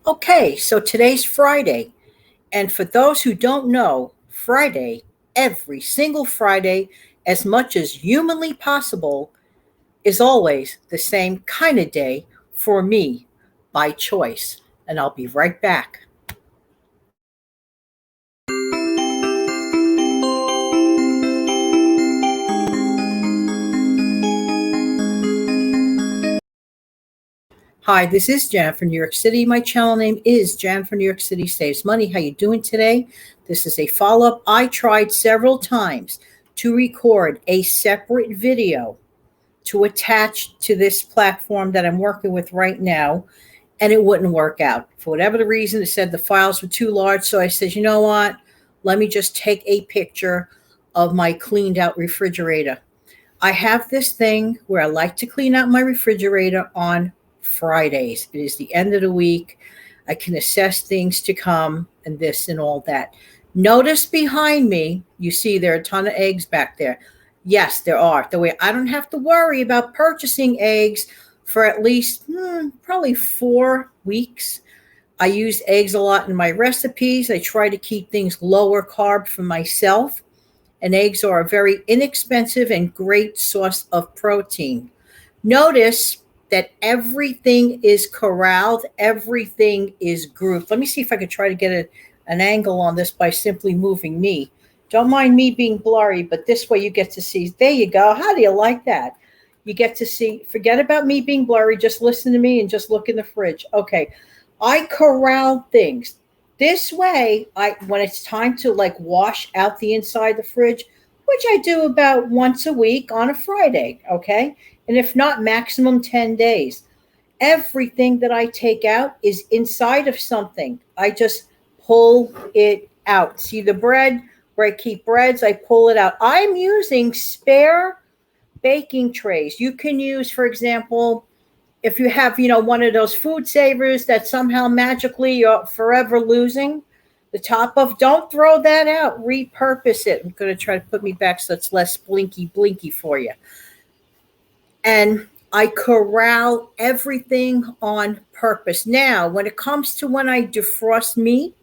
Okay, so today's Friday. And for those who don't know, Friday, every single Friday, as much as humanly possible, is always the same kind of day for me by choice. And I'll be right back. Hi, this is Jan from New York City. My channel name is Jan from New York City Saves Money. How you doing today? This is a follow-up. I tried several times to record a separate video to attach to this platform that I'm working with right now, and it wouldn't work out. For whatever the reason, it said the files were too large. So I said, you know what? Let me just take a picture of my cleaned out refrigerator. I have this thing where I like to clean out my refrigerator on Fridays. It is the end of the week. I can assess things to come and this and all that. Notice behind me, you see there are a ton of eggs back there. Yes, there are. The way I don't have to worry about purchasing eggs for at least probably 4 weeks. I use eggs a lot in my recipes. I try to keep things lower carb for myself. And eggs are a very inexpensive and great source of protein. Notice that everything is corralled, everything is grouped. Let me see if I can try to get an angle on this by simply moving me. Don't mind me being blurry, but this way you get to see. There you go. How do you like that? You get to see. Forget about me being blurry. Just listen to me and just look in the fridge. Okay. I corral things. This way, when it's time to like wash out the inside of the fridge, which I do about once a week on a Friday, okay? And if not, maximum 10 days. Everything that I take out is inside of something. I just pull it out. See the bread where I keep breads, I pull it out. I'm using spare baking trays. You can use, for example, if you have, one of those food savers that somehow magically you're forever losing the top of, don't throw that out. Repurpose it. I'm going to try to put me back so it's less blinky for you. And I corral everything on purpose. Now, when it comes to when I defrost meat,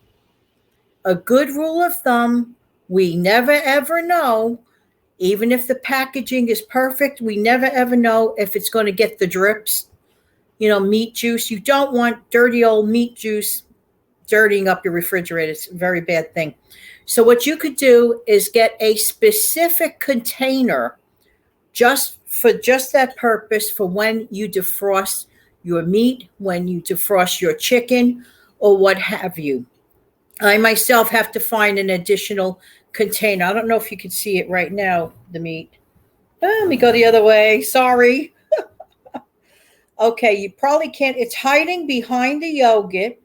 a good rule of thumb, we never ever know, even if the packaging is perfect, we never ever know if it's going to get the drips, meat juice. You don't want dirty old meat juice dirtying up your refrigerator. It's a very bad thing. So what you could do is get a specific container just that purpose, for when you defrost your meat, when you defrost your chicken, or what have you. I myself have to find an additional container. I don't know if you can see it right now, the meat. Let me go the other way. Sorry. Okay, you probably can't. It's hiding behind the yogurt,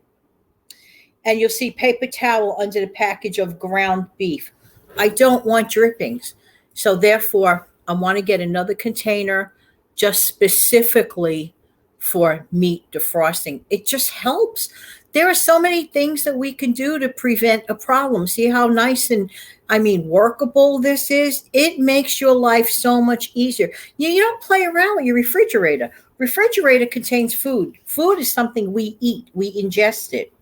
and you'll see paper towel under the package of ground beef. I don't want drippings. So therefore, I want to get another container just specifically for meat defrosting. It just helps. There are so many things that we can do to prevent a problem. See how nice and, workable this is? It makes your life so much easier. You don't play around with your refrigerator. Refrigerator contains food. Food is something we eat. We ingest it.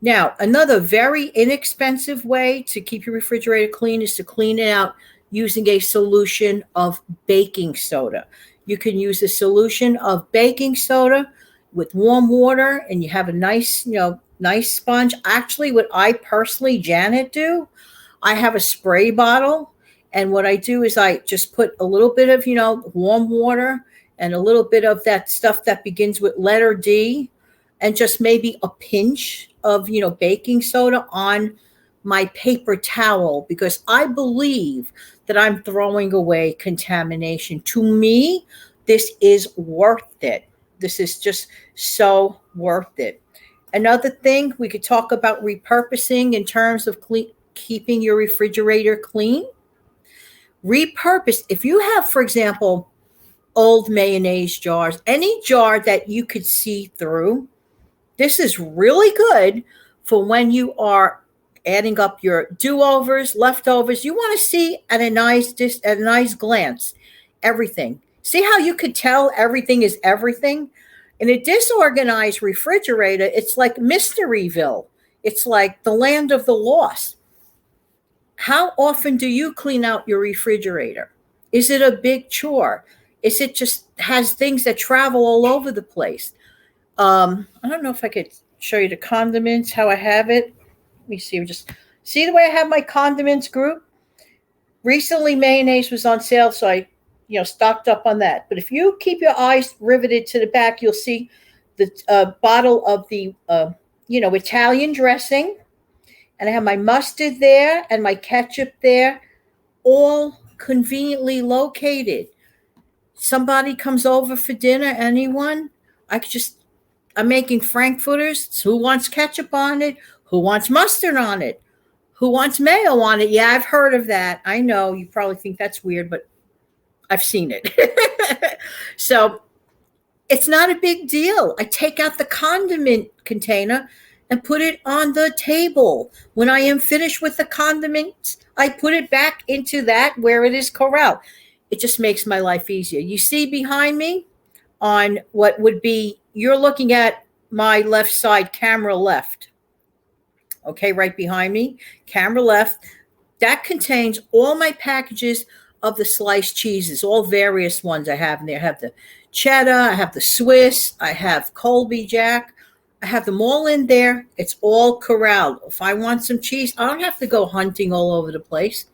Now, another very inexpensive way to keep your refrigerator clean is to clean it out using a solution of baking soda. You can use a solution of baking soda with warm water, and you have a nice sponge. Actually, what I personally, Janet, do, I have a spray bottle, and what I do is I just put a little bit of, warm water and a little bit of that stuff that begins with letter D, and just maybe a pinch of, baking soda on my paper towel, because I believe that I'm throwing away contamination. To me, this is worth it. This is just so worth it. Another thing we could talk about repurposing in terms of keeping your refrigerator clean. Repurpose. If you have, for example, old mayonnaise jars, any jar that you could see through, this is really good for when you are adding up your do-overs, leftovers. You want to see at a nice glance everything. See how you could tell everything is everything? In a disorganized refrigerator, it's like Mysteryville. It's like the land of the lost. How often do you clean out your refrigerator? Is it a big chore? Is it just has things that travel all over the place? I don't know if I could show you the condiments, how I have it. Let me see. Just see the way I have my condiments group. Recently, mayonnaise was on sale, so I, stocked up on that. But if you keep your eyes riveted to the back, you'll see the bottle of the, Italian dressing. And I have my mustard there and my ketchup there, all conveniently located. Somebody comes over for dinner, anyone? I'm making frankfurters. Who wants ketchup on it? Who wants mustard on it? Who wants mayo on it? Yeah, I've heard of that. I know you probably think that's weird, but I've seen it. So it's not a big deal. I take out the condiment container and put it on the table. When I am finished with the condiments, I put it back into that where it is corralled. It just makes my life easier. You see behind me on what would be, you're looking at my left side, camera left. Okay, right behind me, camera left. That contains all my packages of the sliced cheeses, all various ones I have in there. I have the cheddar, I have the Swiss, I have Colby Jack. I have them all in there. It's all corralled. If I want some cheese, I don't have to go hunting all over the place.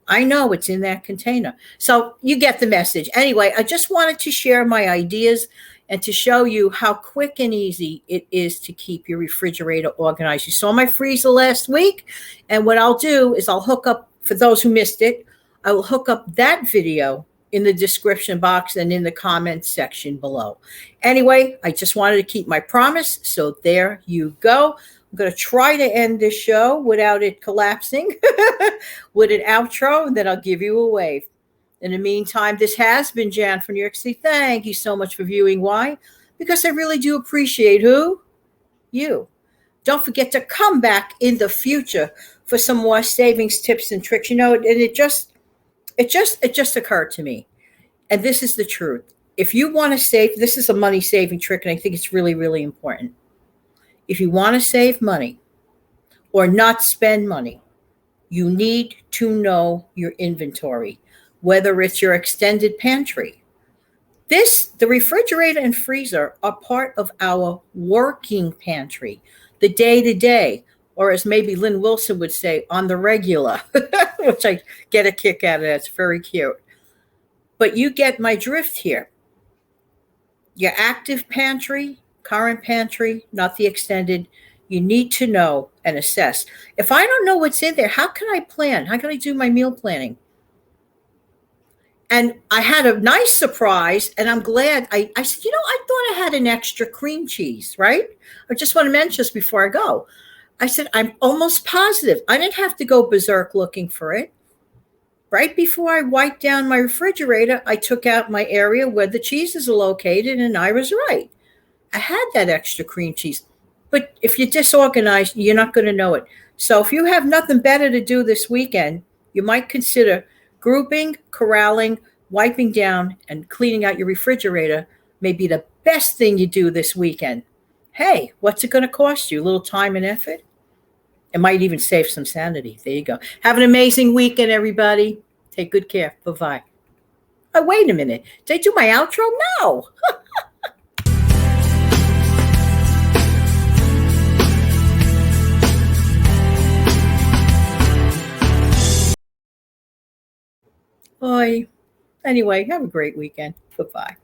I know it's in that container. So you get the message. Anyway, I just wanted to share my ideas and to show you how quick and easy it is to keep your refrigerator organized. You saw my freezer last week, and what I'll do is I'll hook up, for those who missed it, I will hook up that video in the description box and in the comments section below. Anyway, I just wanted to keep my promise, so there you go. I'm going to try to end this show without it collapsing with an outro, and then I'll give you a wave. In the meantime, this has been Jan from New York City. Thank you so much for viewing. Why? Because I really do appreciate who? You. Don't forget to come back in the future for some more savings tips and tricks. And it just occurred to me. And this is the truth. If you want to save, this is a money saving trick, and I think it's really, really important. If you want to save money or not spend money, you need to know your inventory, whether it's your extended pantry. The refrigerator and freezer are part of our working pantry, the day-to-day, or as maybe Lynn Wilson would say, on the regular, which I get a kick out of. That's very cute. But you get my drift here. Your active pantry, current pantry, not the extended, you need to know and assess. If I don't know what's in there, how can I plan? How can I do my meal planning? And I had a nice surprise, and I'm glad. I said, I thought I had an extra cream cheese, right? I just want to mention this before I go. I said, I'm almost positive. I didn't have to go berserk looking for it. Right before I wiped down my refrigerator, I took out my area where the cheeses are located, and I was right. I had that extra cream cheese. But if you're disorganized, you're not going to know it. So if you have nothing better to do this weekend, you might consider grouping, corralling, wiping down, and cleaning out your refrigerator may be the best thing you do this weekend. Hey, what's it going to cost you? A little time and effort? It might even save some sanity. There you go. Have an amazing weekend, everybody. Take good care. Bye-bye. Oh, wait a minute. Did I do my outro? No. Bye. Anyway, have a great weekend. Bye-bye.